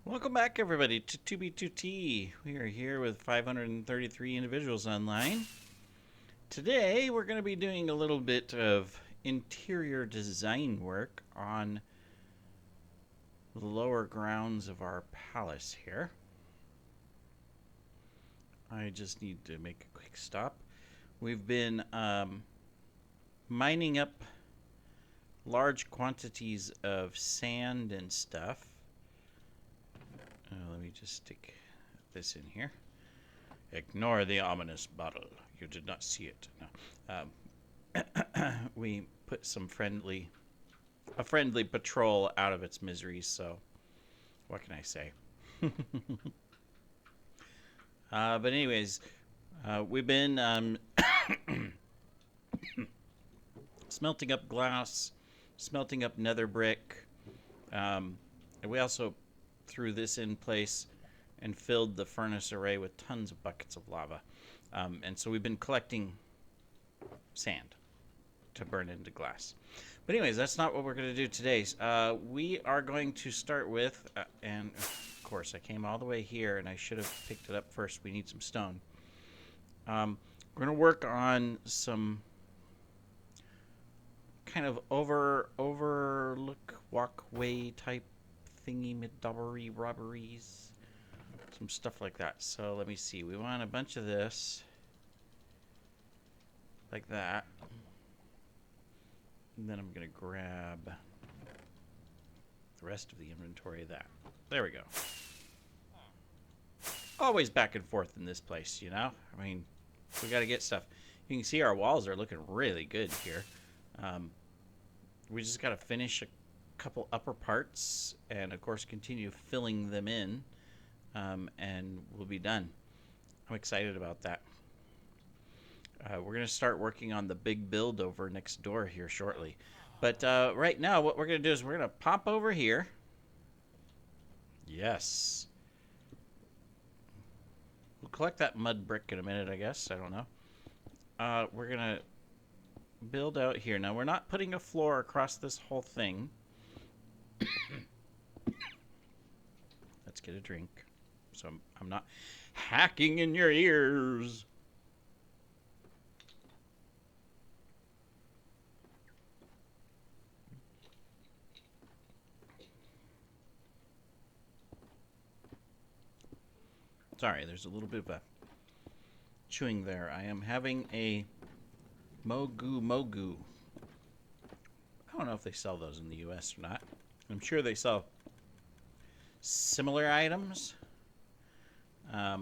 Welcome back, everybody, to 2B2T. We are here with 533 individuals online. Today, we're going to be doing a little bit of interior design work on the lower grounds of our palace here. I just need to make a quick stop. We've been mining up large quantities of sand and stuff. Let me just stick this in here. Ignore the ominous bottle. You did not see it. No. We put a friendly patrol out of its misery, so what can I say? But anyways, we've been smelting up glass, smelting up nether brick, and we also threw this in place and filled the furnace array with tons of buckets of lava. And so we've been collecting sand to burn into glass. But anyways, that's not what we're going to do today. We are going to start with, and of course I came all the way here and I should have picked it up first. We need some stone. We're going to work on some kind of overlook walkway type thingy midobbery robberies, some stuff like that. So let me see, we want a bunch of this like that, and then I'm gonna grab the rest of the inventory of that. There we go. Always back and forth in this place, you know. I mean, we got to get stuff. You can see our walls are looking really good here. We just got to finish a couple upper parts and of course continue filling them in, and we'll be done. I'm excited about that. We're gonna start working on the big build over next door here shortly, but right now what we're gonna do is we're gonna pop over here. Yes, we'll collect that mud brick in a minute, I guess. I don't know. We're gonna build out here. Now we're not putting a floor across this whole thing. Let's get a drink so I'm not hacking in your ears. Sorry, there's a little bit of a chewing there. I am having a Mogu. I don't know if they sell those in the US or not. I'm sure they sell similar items. Hi,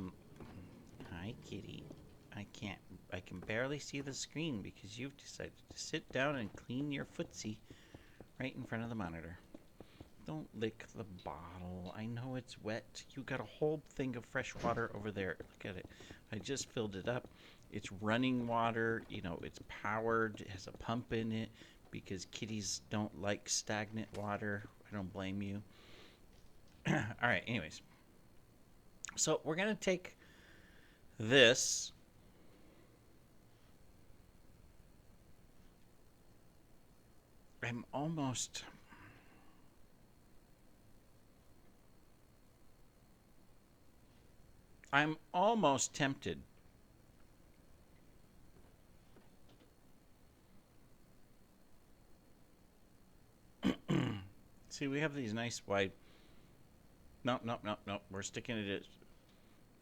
kitty. I can barely see the screen because you've decided to sit down and clean your footsie right in front of the monitor. Don't lick the bottle. I know it's wet. You got a whole thing of fresh water over there. Look at it. I just filled it up. It's running water. You know, it's powered. It has a pump in it because kitties don't like stagnant water. I don't blame you. All right, anyways. So we're going to take this. I'm almost tempted see, we have these nice wide. No. We're sticking it.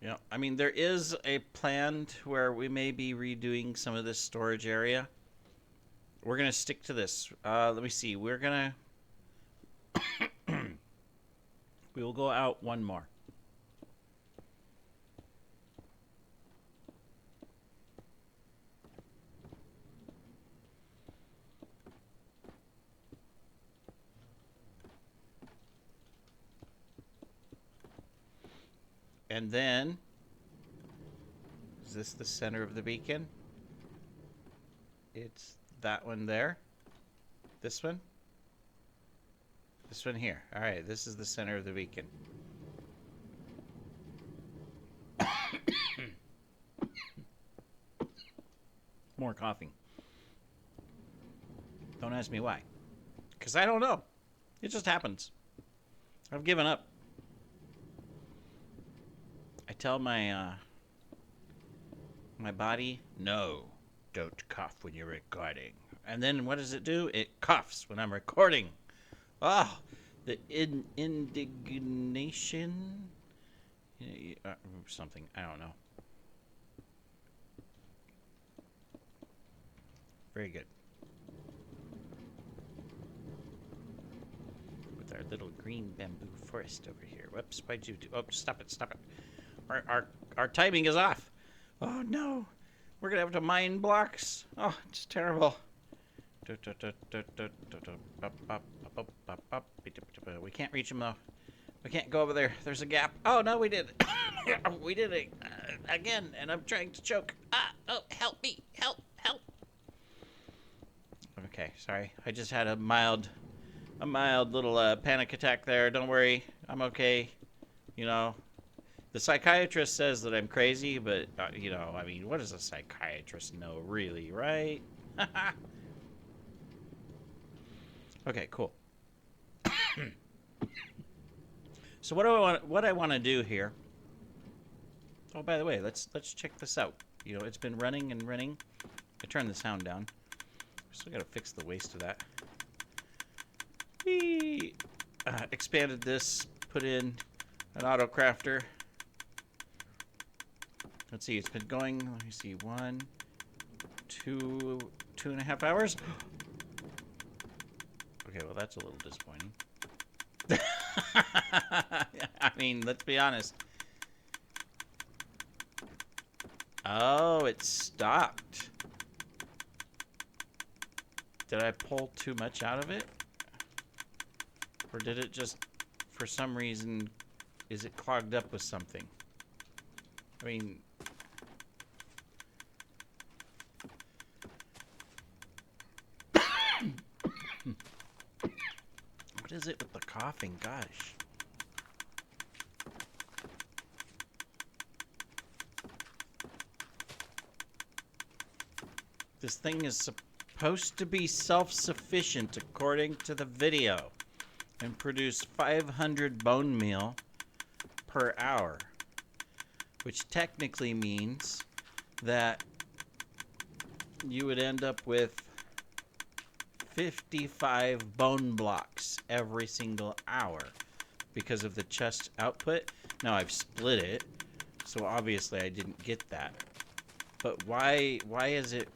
Yeah, I mean, there is a plan where we may be redoing some of this storage area. We're gonna stick to this. Let me see. We're gonna we will go out one more. And then, is this the center of the beacon? It's that one there. This one? This one here. All right, this is the center of the beacon. More coughing. Don't ask me why. Because I don't know. It just happens. I've given up. tell my my body, no, don't cough when you're recording. And then what does it do? It coughs when I'm recording. Oh, the indignation, something, I don't know. Very good. With our little green bamboo forest over here. Whoops, why'd you do? Oh, stop it, stop it. Our timing is off. Oh no, we're gonna have to mine blocks. Oh, it's terrible. We can't reach him though. We can't go over there. There's a gap. Oh no, we did it. We did it again, and I'm trying to choke. Oh, help me! Help! Okay, sorry. I just had a mild little panic attack there. Don't worry, I'm okay. You know, the psychiatrist says that I'm crazy, but you know, I mean, what does a psychiatrist know, really, right? Okay, cool. So what I want to do here? Oh, by the way, let's check this out. You know, it's been running and running. I turned the sound down. Still gotta fix the waste of that. We expanded this, put in an auto crafter. Let's see, it's been going, let me see, 1, 2, 2.5 hours. Okay, well that's a little disappointing. I mean, let's be honest. Oh, it stopped. Did I pull too much out of it? Or did it just, for some reason, is it clogged up with something? I mean... What is it with the coughing? Gosh. This thing is supposed to be self-sufficient according to the video and produce 500 bone meal per hour, which technically means that you would end up with 55 bone blocks every single hour because of the chest output. Now I've split it, so obviously I didn't get that. But why did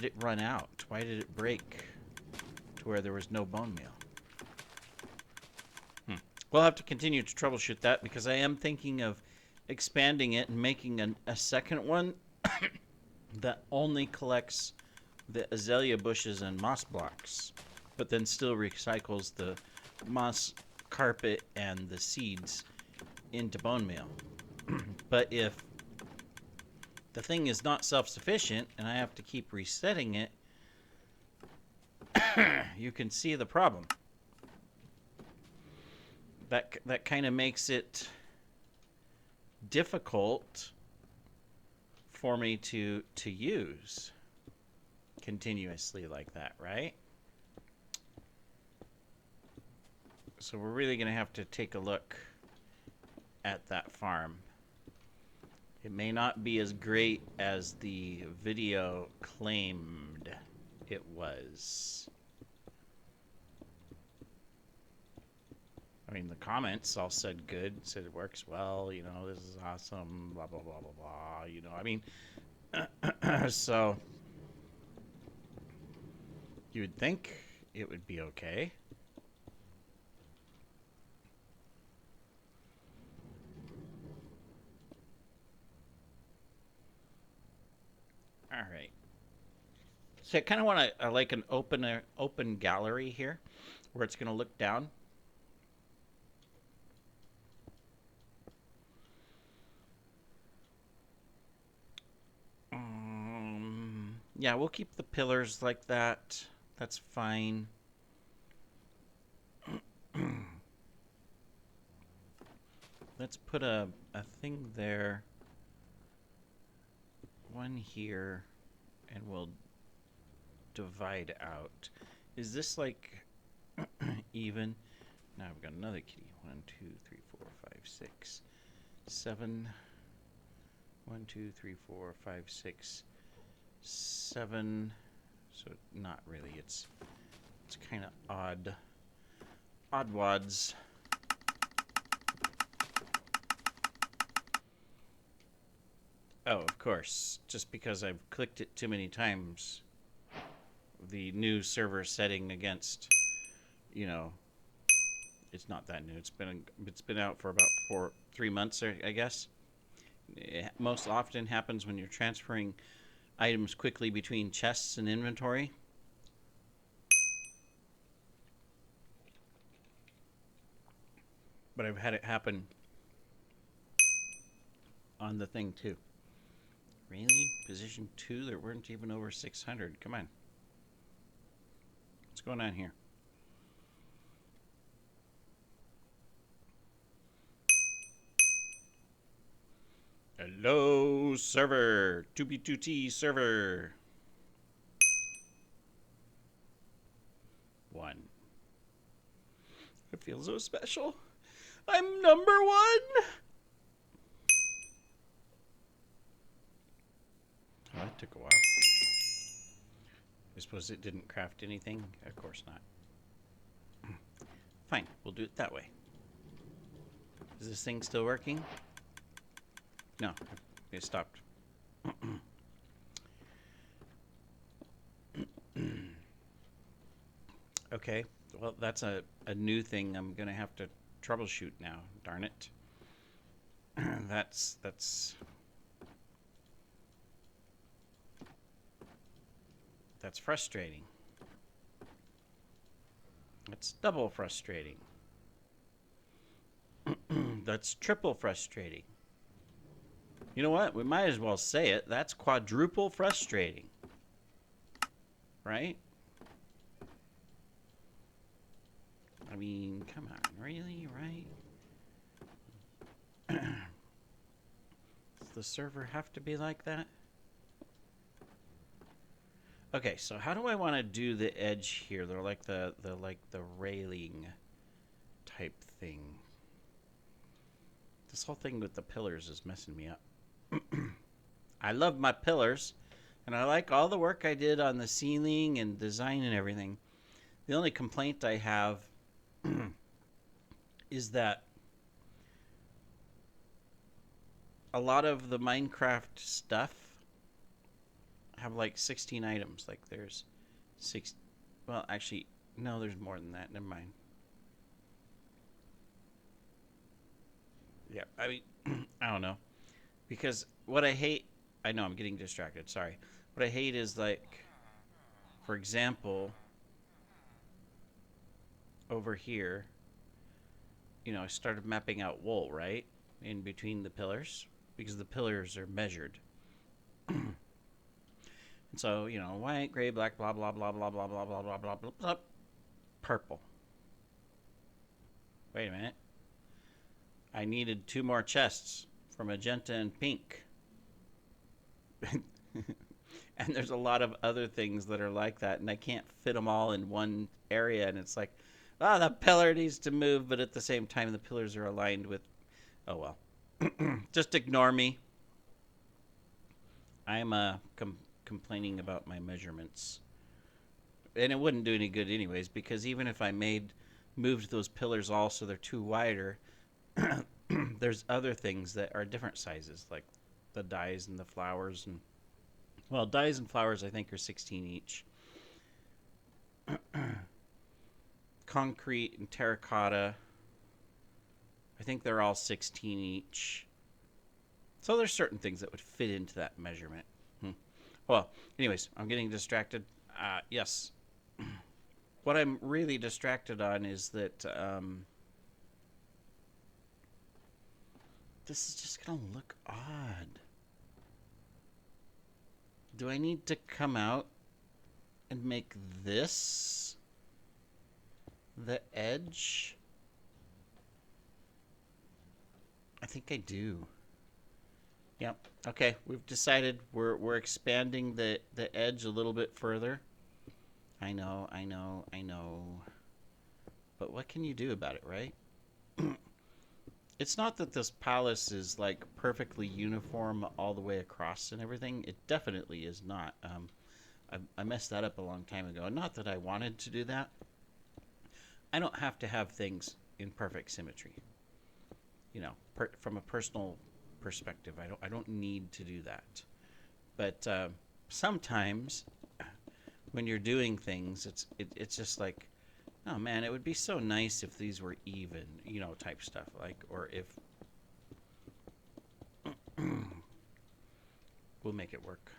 it run out? Why did it break to where there was no bone meal? We'll have to continue to troubleshoot that because I am thinking of expanding it and making a second one that only collects the azalea bushes and moss blocks, but then still recycles the moss carpet and the seeds into bone meal. But if the thing is not self-sufficient and I have to keep resetting it, you can see the problem. That kind of makes it difficult for me to use continuously like that, right? So we're really going to have to take a look at that farm. It may not be as great as the video claimed it was. I mean, the comments all said good, said it works well, you know, this is awesome, blah, blah, blah, blah, blah, you know, I mean, so you would think it would be okay. All right. So I kind of want to like an open gallery here where it's going to look down. Yeah, we'll keep the pillars like that. That's fine. Let's put a thing there. One here, and we'll divide out. Is this like even? Now I've got another kitty. 1, 2, 3, 4, 5, 6, 7. 1, 2, 3, 4, 5, 6, 7. So not really. It's kind of odd wads. Oh, of course. Just because I've clicked it too many times, the new server setting against, you know, it's not that new. It's been out for about 3 months, I guess. It most often happens when you're transferring items quickly between chests and inventory. But I've had it happen on the thing too. Really? Position 2? There weren't even over 600. Come on. What's going on here? Hello, server. 2B2T server. 1. I feel so special. I'm number 1. Oh, that took a while. I suppose it didn't craft anything? Of course not. Fine, we'll do it that way. Is this thing still working? No, it stopped. Okay, well, that's a new thing I'm going to have to troubleshoot now. Darn it. That's frustrating. That's double frustrating. That's triple frustrating. You know what? We might as well say it. That's quadruple frustrating. Right? I mean, come on. Really? Right? Does the server have to be like that? Okay, so how do I want to do the edge here? They're like the railing type thing. This whole thing with the pillars is messing me up. I love my pillars, and I like all the work I did on the ceiling and design and everything. The only complaint I have is that a lot of the Minecraft stuff have like 16 items. Like there's 6. Well, actually, no, there's more than that. Never mind. Yeah, I mean, I don't know. Because what I hate, I know I'm getting distracted, sorry. What I hate is like, for example, over here, you know, I started mapping out wool, right? In between the pillars, because the pillars are measured. And so, you know, white, gray, black, blah, blah, blah, blah, blah, blah, blah, blah, blah, blah, blah, purple. Wait a minute. I needed 2 more chests for magenta and pink. And there's a lot of other things that are like that, and I can't fit them all in one area, and it's like, oh, the pillar needs to move, but at the same time the pillars are aligned with, oh well. Just ignore me. I'm complaining about my measurements. And it wouldn't do any good anyways, because even if I moved those pillars all so they're 2 wider, there's other things that are different sizes, like the dyes and the flowers. And well, dyes and flowers I think are 16 each. Concrete and terracotta, I think they're all 16 each. So there's certain things that would fit into that measurement. Well, anyways, I'm getting distracted. Yes. What I'm really distracted on is that this is just going to look odd. Do I need to come out and make this the edge? I think I do. Yep. Okay, we've decided we're expanding the edge a little bit further. I know. But but what can you do about it, right? It's not that this palace is like perfectly uniform all the way across and everything. It definitely is not. I messed that up a long time ago. Not that I wanted to do that. I don't have to have things in perfect symmetry. You know, from a personal perspective, I don't need to do that. But sometimes when you're doing things, it's just like, oh man, it would be so nice if these were even, you know, type stuff. Like, or if we'll make it work.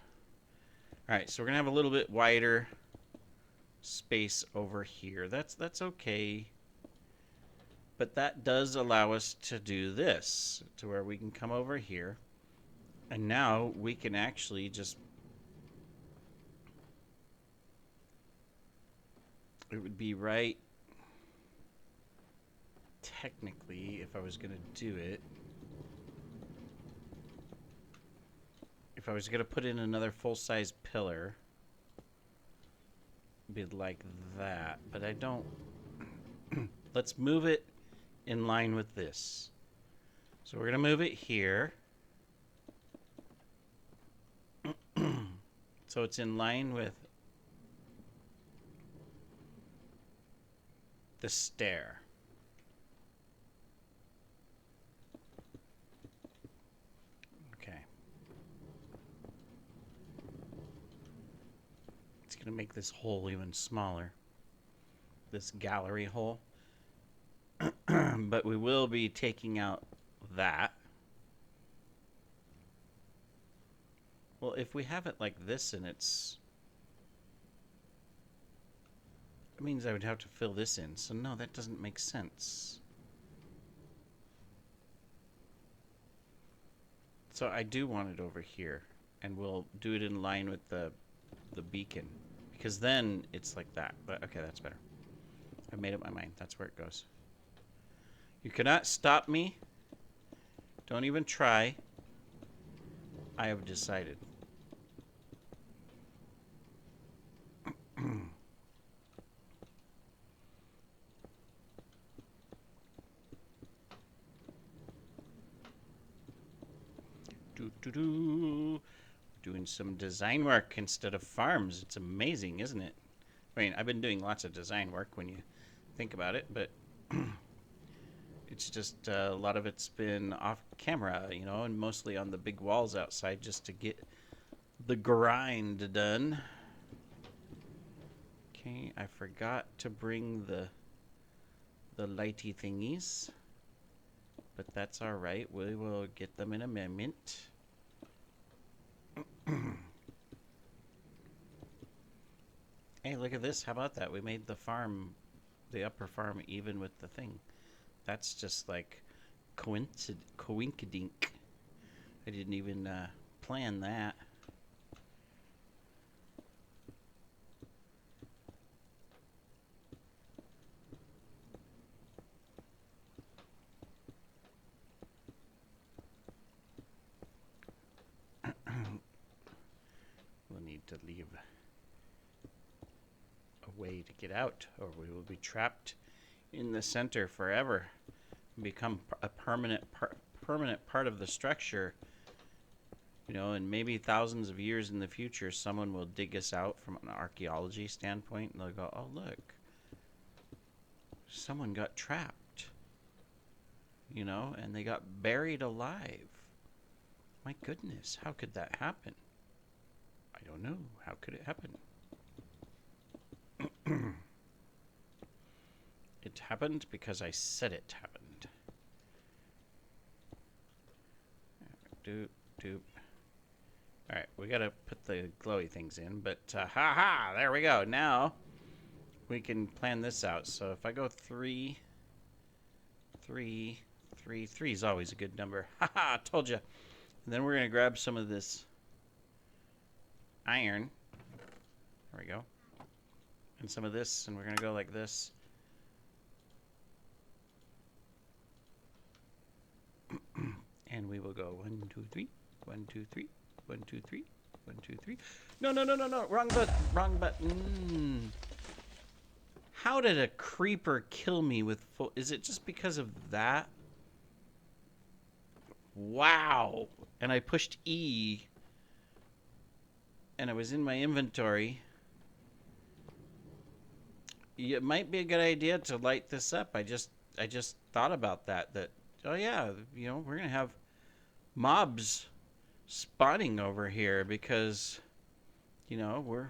All right, so we're gonna have a little bit wider space over here. That's okay. But that does allow us to do this, to where we can come over here, and now we can actually just, it would be right, technically, if I was going to do it, if I was going to put in another full-size pillar, it'd be like that, but I don't. Let's move it in line with this. So we're going to move it here. So it's in line with the stair. Okay. It's going to make this hole even smaller. This gallery hole. But we will be taking out that. Well, if we have it like this and it means I would have to fill this in. So no, that doesn't make sense. So I do want it over here, and we'll do it in line with the beacon, because then it's like that. But okay, that's better. I've made up my mind. That's where it goes. You cannot stop me. Don't even try. I have decided. Doing some design work instead of farms. It's amazing, isn't it? I mean, I've been doing lots of design work when you think about it, but it's just a lot of it's been off camera, you know, and mostly on the big walls outside just to get the grind done. Okay, I forgot to bring the lighty thingies, but that's all right. We will get them in a moment. Hey, look at this. How about that? We made the farm, the upper farm, even with the thing. That's just like coinkydink. I didn't even plan that. We'll need to leave a way to get out, or we will be trapped in the center forever, become a permanent part of the structure, you know, and maybe thousands of years in the future someone will dig us out from an archaeology standpoint, and they'll go, oh look, someone got trapped, you know, and they got buried alive. My goodness, how could that happen? I don't know. How could it happen? It happened because I said it happened. Doop, doop. Alright, we gotta put the glowy things in, but ha-ha! There we go. Now we can plan this out. So if I go 3, 3, 3, 3 is always a good number. Ha-ha! Told you. And then we're gonna grab some of this iron. There we go. And some of this, and we're gonna go like this. And we will go 1, 2, 3, 1, 2, 3, 1, 2, 3, 1, 2, 3. No, no, no, no, no! Wrong button! Wrong button! How did a creeper kill me with full... Is it just because of that? Wow. And I pushed E. And I was in my inventory. It might be a good idea to light this up. I just thought about that. Oh yeah, you know, we're gonna have mobs spawning over here because, you know, we're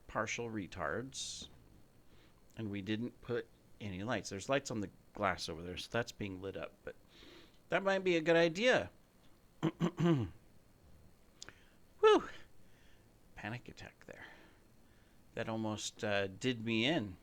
partial retards, and we didn't put any lights. There's lights on the glass over there, so that's being lit up. But that might be a good idea. Whew! Panic attack there. That almost did me in.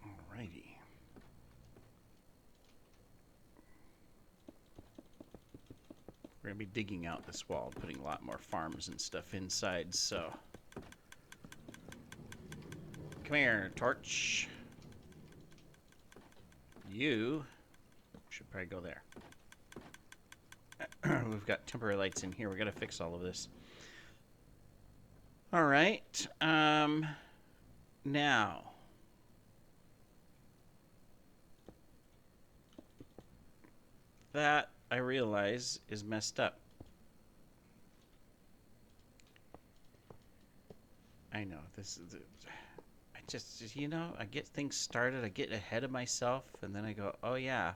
Alrighty. We're going to be digging out this wall, putting a lot more farms and stuff inside, so... Come here, torch. You should probably go there. We've got temporary lights in here. We got to fix all of this. All right. Now. That, I realize, is messed up. I know. This is... I just, you know, I get things started, I get ahead of myself, and then I go, oh yeah,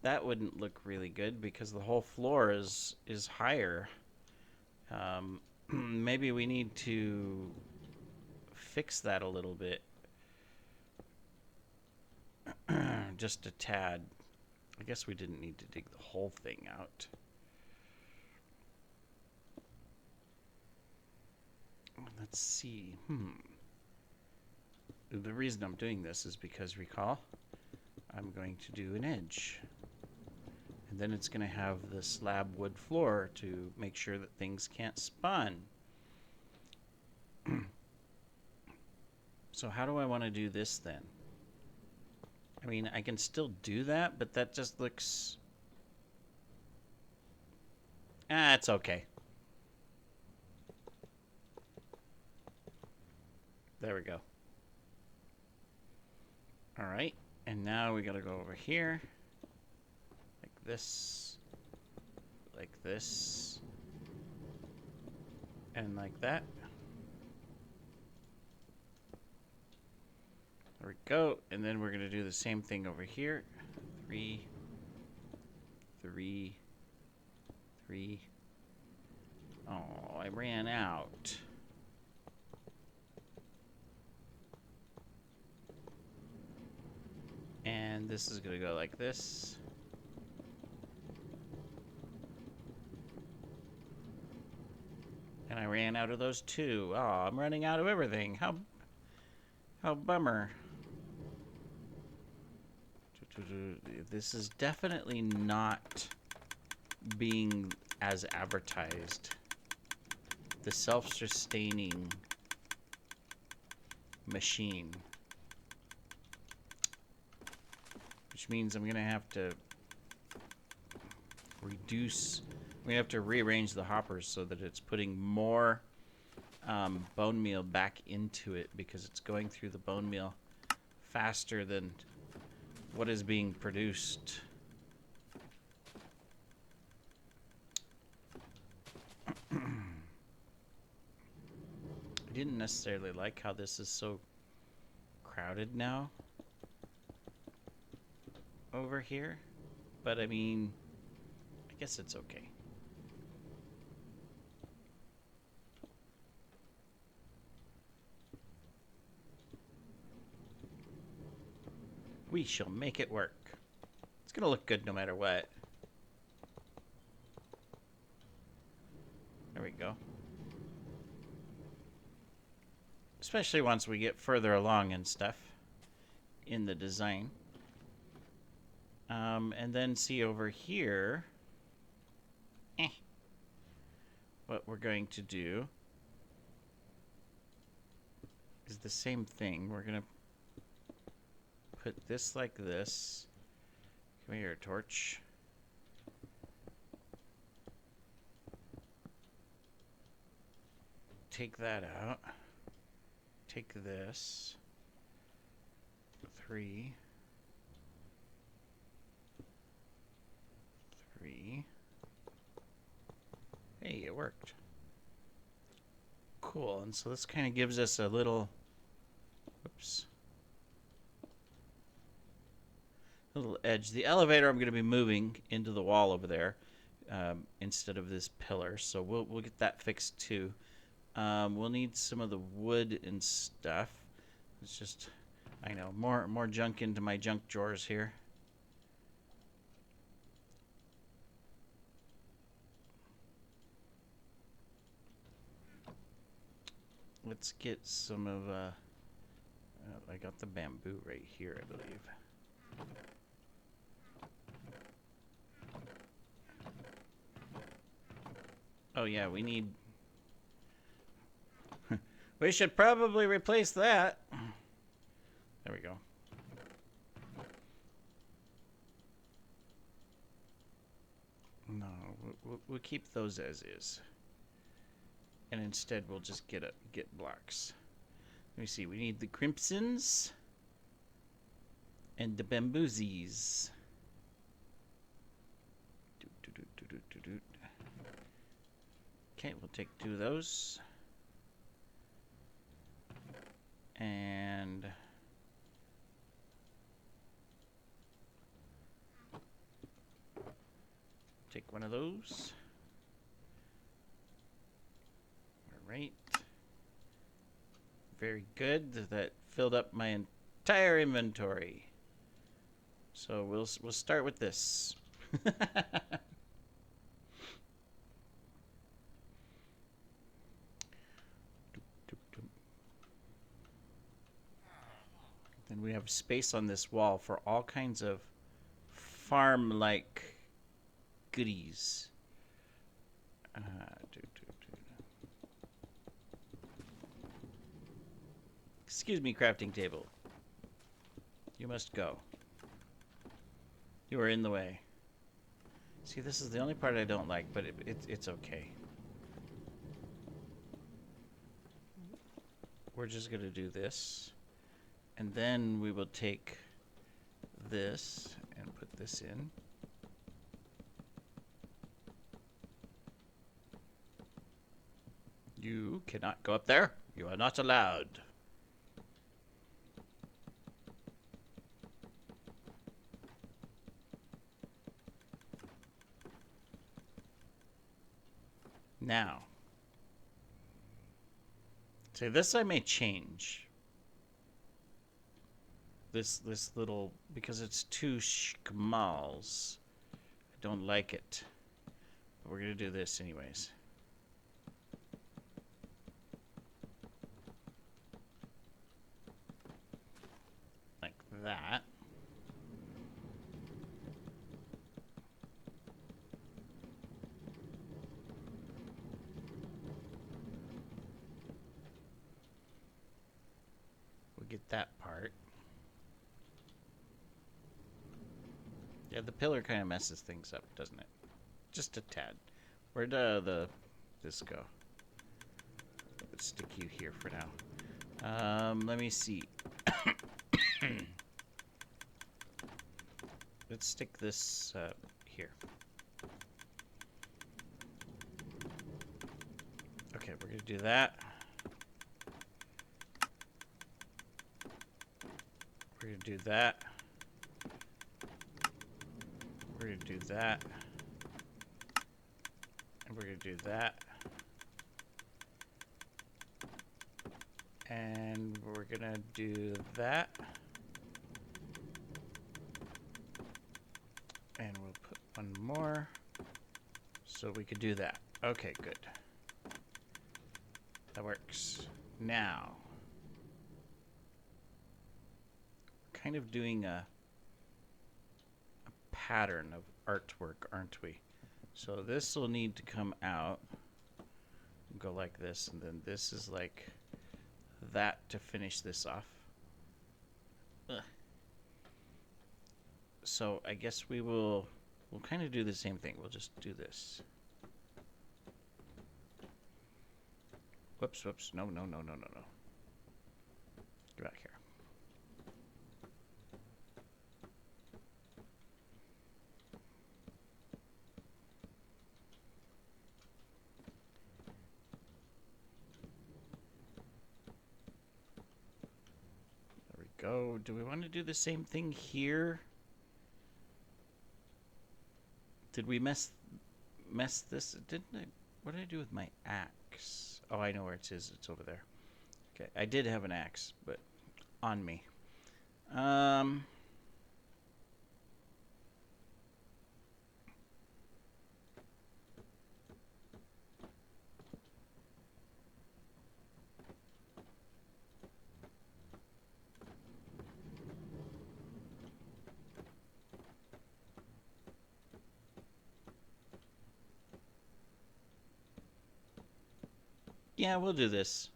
that wouldn't look really good because the whole floor is higher. Maybe we need to fix that a little bit. Just a tad. I guess we didn't need to dig the whole thing out. Let's see. The reason I'm doing this is because, recall, I'm going to do an edge. And then it's going to have the slab wood floor to make sure that things can't spawn. So how do I want to do this then? I mean, I can still do that, but that just looks... it's okay. There we go. All right, and now we gotta go over here, like this, and like that. There we go, and then we're gonna do the same thing over here. 3, 3, 3. Oh, I ran out. And this is gonna go like this. And I ran out of those too. Oh, I'm running out of everything. How bummer. This is definitely not being as advertised. The self-sustaining machine. Which means I'm gonna have to reduce, we have to rearrange the hoppers so that it's putting more bone meal back into it because it's going through the bone meal faster than what is being produced. I didn't necessarily like how this is so crowded now over here, but I mean, I guess it's okay. We shall make it work. It's gonna look good no matter what. There we go. Especially once we get further along and stuff in the design. And then see over here, what we're going to do is the same thing. We're going to put this like this. Come here, torch. Take that out. Take this. 3. 3. Hey, it worked. Cool. And so this kind of gives us a little, whoops, little edge. The elevator I'm going to be moving into the wall over there instead of this pillar. So we'll get that fixed too. We'll need some of the wood and stuff. It's just, I know, more junk into my junk drawers here. Let's get some of, I got the bamboo right here, I believe. Oh yeah, we need, we should probably replace that. There we go. No, we'll keep those as is. And instead we'll just get blocks. Let me see, we need the crimsons and the bamboosies. Okay, we'll take 2 of those. And take 1 of those. Right. Very good. That filled up my entire inventory. So we'll start with this. Then we have space on this wall for all kinds of farm-like goodies. Excuse me, crafting table. You must go. You are in the way. See, this is the only part I don't like, but it's okay. We're just going to do this. And then we will take this and put this in. You cannot go up there. You are not allowed. Now, so this I may change. This little, because it's too schmals. I don't like it. But we're going to do this anyways. Like that. We'll get that part. Yeah, the pillar kind of messes things up, doesn't it? Just a tad. Where'd this go? Let's stick you here for now. Let me see. Let's stick this here. Okay, we're gonna do that. We're gonna do that. We're going to do that. And we're going to do that. And we're going to do that. And we'll put 1 more. So we could do that. Okay, good. That works. Now, we're kind of doing a pattern of artwork, aren't we? So this will need to come out, go like this, and then this is like that to finish this off. Ugh. so I guess we'll kind of do the same thing. We'll just do this. Whoops, whoops. No. Get back here. There we go. Do we want to do the same thing here? Did we mess this? Didn't I? What did I do with my axe? Oh, I know where it is. It's over there. Okay, I did have an axe, but on me. Yeah, we'll do this.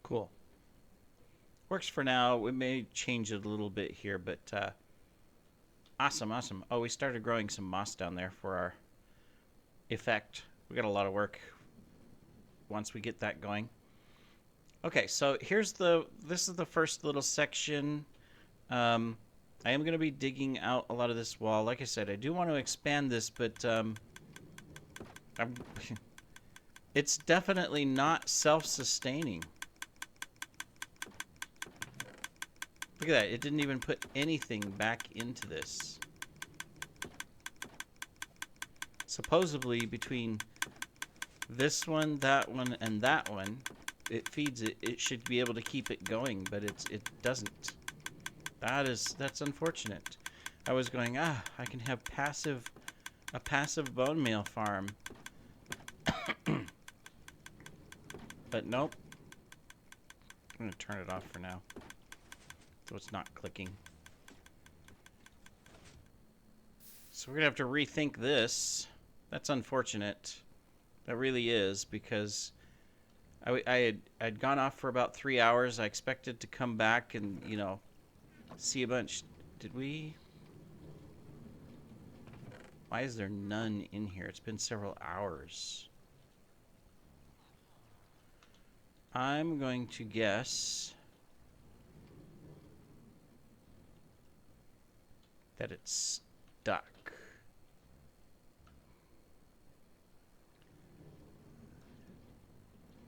Cool. Works for now. We may change it a little bit here, but awesome. Oh, we started growing some moss down there for our effect. We got a lot of work once we get that going. Okay, so this is the first little section. I am going to be digging out a lot of this wall. Like I said, I do want to expand this, but it's definitely not self-sustaining. Look at that. It didn't even put anything back into this. Supposedly, between this one, and that one, it feeds it. It should be able to keep it going, but it doesn't. That's unfortunate. I was going, I can have a passive bone meal farm. But nope. I'm going to turn it off for now, so it's not clicking. So we're going to have to rethink this. That's unfortunate. That really is, because I'd gone off for about 3 hours. I expected to come back and, you know, see a bunch. Did we? Why is there none in here? It's been several hours. I'm going to guess that it's stuck.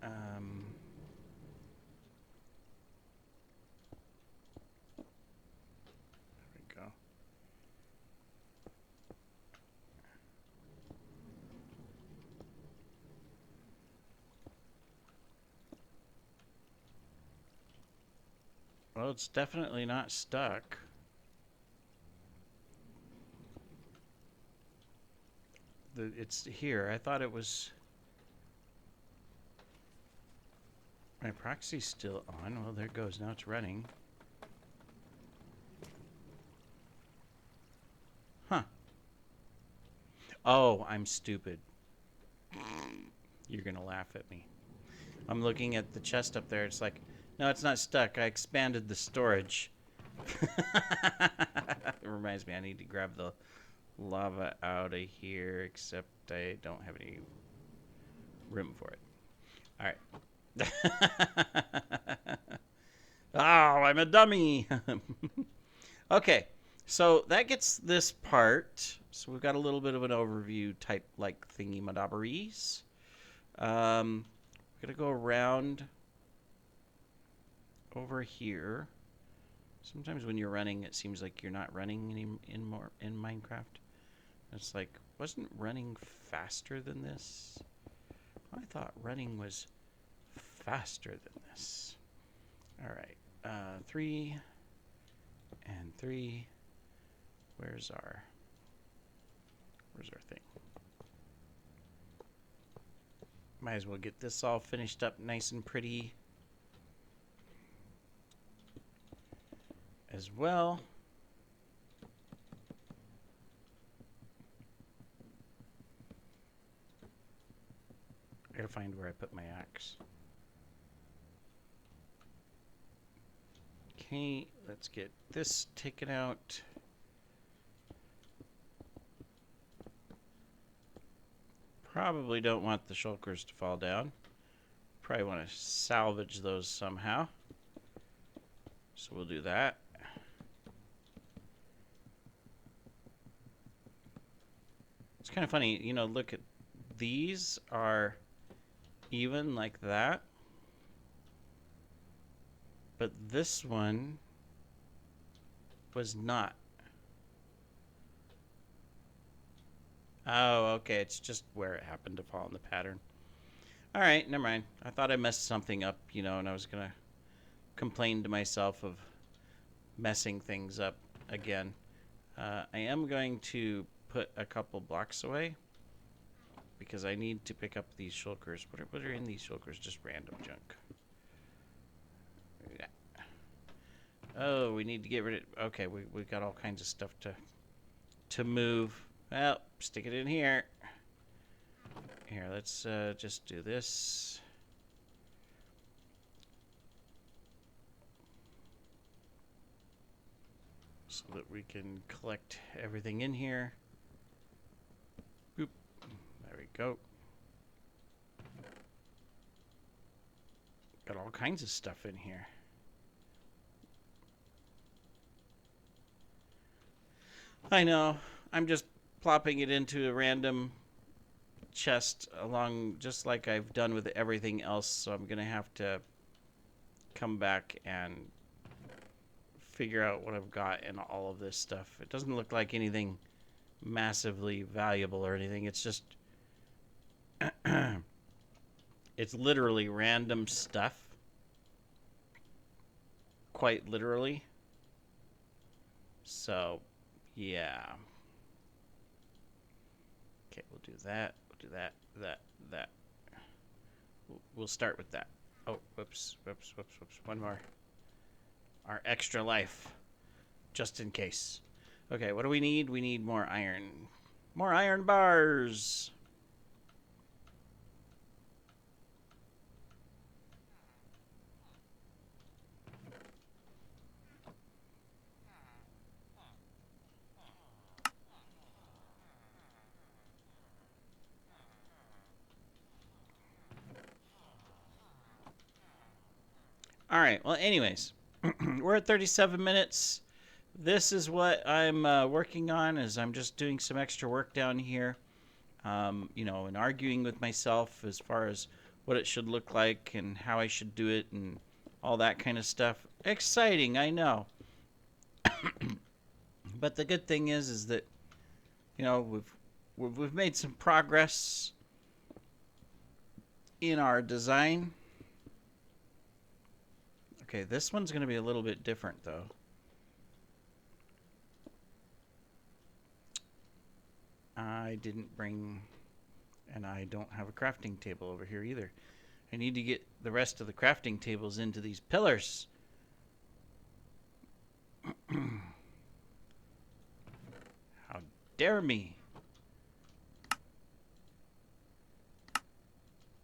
There we go. Well, it's definitely not stuck. It's here. I thought it was... My proxy's still on. Well, there it goes. Now it's running. Huh. Oh, I'm stupid. You're gonna laugh at me. I'm looking at the chest up there. It's like, no, it's not stuck. I expanded the storage. It reminds me, I need to grab the lava out of here, except I don't have any room for it. All right. Oh, I'm a dummy. Okay, so that gets this part. So we've got a little bit of an overview type like thingy madabberies. We're gonna go around over here. Sometimes when you're running, it seems like you're not running in Minecraft. It's like, wasn't running faster than this? I thought running was faster than this. All right, 3 and 3. Where's our thing? Might as well get this all finished up nice and pretty as well. gotta find where I put my axe. Okay, let's get this taken out. Probably don't want the shulkers to fall down. Probably want to salvage those somehow. So we'll do that. It's kind of funny, you know, look at these are even like that. But this one was not. Oh, okay, it's just where it happened to fall in the pattern. All right, never mind. I thought I messed something up, you know, and I was going to complain to myself of messing things up again. I am going to put a couple blocks away because I need to pick up these shulkers. What are in these shulkers? Just random junk. Yeah. Oh, we need to get rid of... Okay, we got all kinds of stuff to move. Well, stick it in here. Here, let's just do this. So that we can collect everything in here. Boop. There we go. Got all kinds of stuff in here. I know. I'm just plopping it into a random chest along just like I've done with everything else, so I'm gonna have to come back and figure out what I've got in all of this stuff. It doesn't look like anything massively valuable or anything. It's just it's literally random stuff, quite literally. So yeah, okay, we'll do that. Do that. We'll start with that. Oh, whoops. One more. Our extra life, just in case. Okay, what do we need? We need more iron. More iron bars. All right, well, anyways, we're at 37 minutes. This is what I'm working on, is I'm just doing some extra work down here, you know, and arguing with myself as far as what it should look like and how I should do it and all that kind of stuff. Exciting, I know. But the good thing is that, you know, we've made some progress in our design. Okay, this one's going to be a little bit different, though. I didn't bring, and I don't have a crafting table over here either. I need to get the rest of the crafting tables into these pillars. How dare me.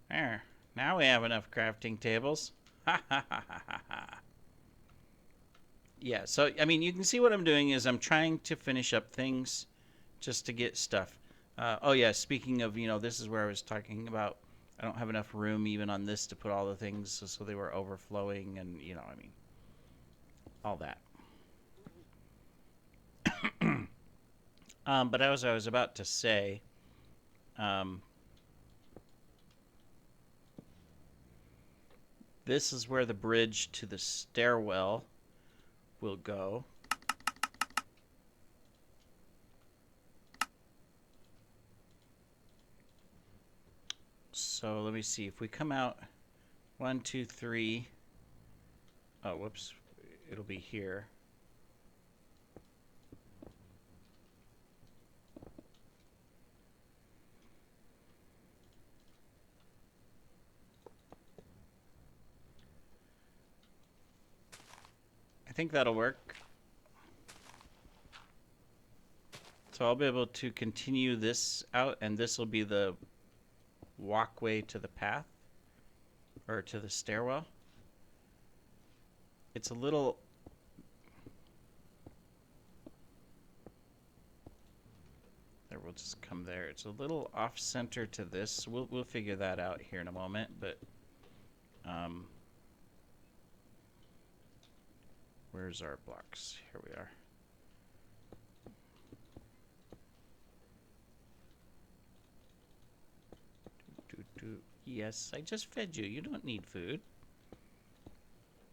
There, now we have enough crafting tables. Ha ha ha ha ha. Yeah, so, I mean, you can see what I'm doing is I'm trying to finish up things just to get stuff. Oh, yeah, speaking of, you know, this is where I was talking about I don't have enough room even on this to put all the things, so they were overflowing and, you know, I mean, all that. But as I was about to say, this is where the bridge to the stairwell will go. So let me see. If we come out 1, 2, 3. Oh, whoops. It'll be here. I think that'll work. So I'll be able to continue this out, and this will be the walkway to the path, or to the stairwell. It's a little... There, we'll just come there. It's a little off-center to this. We'll figure that out here in a moment, but... where's our blocks? Here we are. Yes, I just fed you. You don't need food.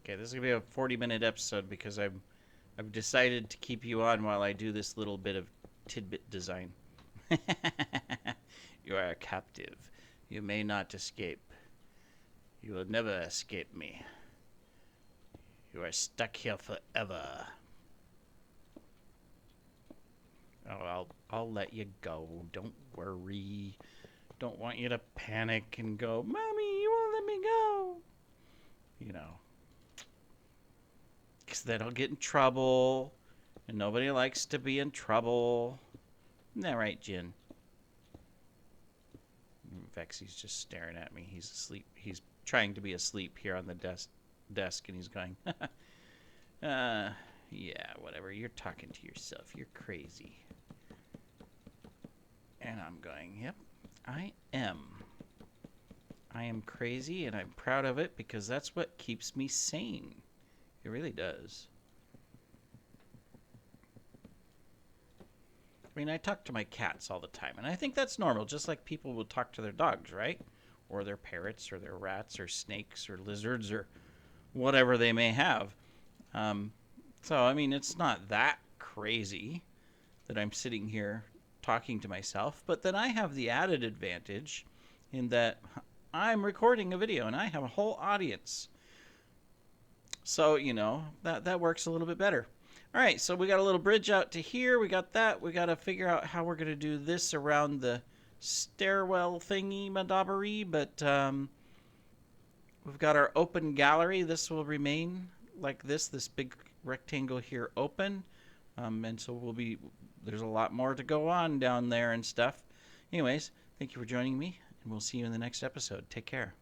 Okay, this is gonna be a 40-minute episode because I've decided to keep you on while I do this little bit of tidbit design. You are a captive. You may not escape. You will never escape me. You are stuck here forever. Oh, I'll let you go. Don't worry. Don't want you to panic and go, Mommy, you won't let me go. You know. Because then I'll get in trouble. And nobody likes to be in trouble. Isn't that right, Jin? Vexy's just staring at me. He's asleep. He's trying to be asleep here on the desk, and he's going, yeah, whatever. You're talking to yourself. You're crazy. And I'm going, yep, I am. I am crazy, and I'm proud of it because that's what keeps me sane. It really does. I mean, I talk to my cats all the time, and I think that's normal, just like people will talk to their dogs, right? Or their parrots, or their rats, or snakes, or lizards, or whatever they may have. So, I mean, it's not that crazy that I'm sitting here talking to myself, but then I have the added advantage in that I'm recording a video, and I have a whole audience. So, you know, that works a little bit better. All right, so we got a little bridge out to here. We got that. We got to figure out how we're going to do this around the stairwell thingy madobbery, but we've got our open gallery. This will remain like this big rectangle here open. And so there's a lot more to go on down there and stuff. Anyways, thank you for joining me, and we'll see you in the next episode. Take care.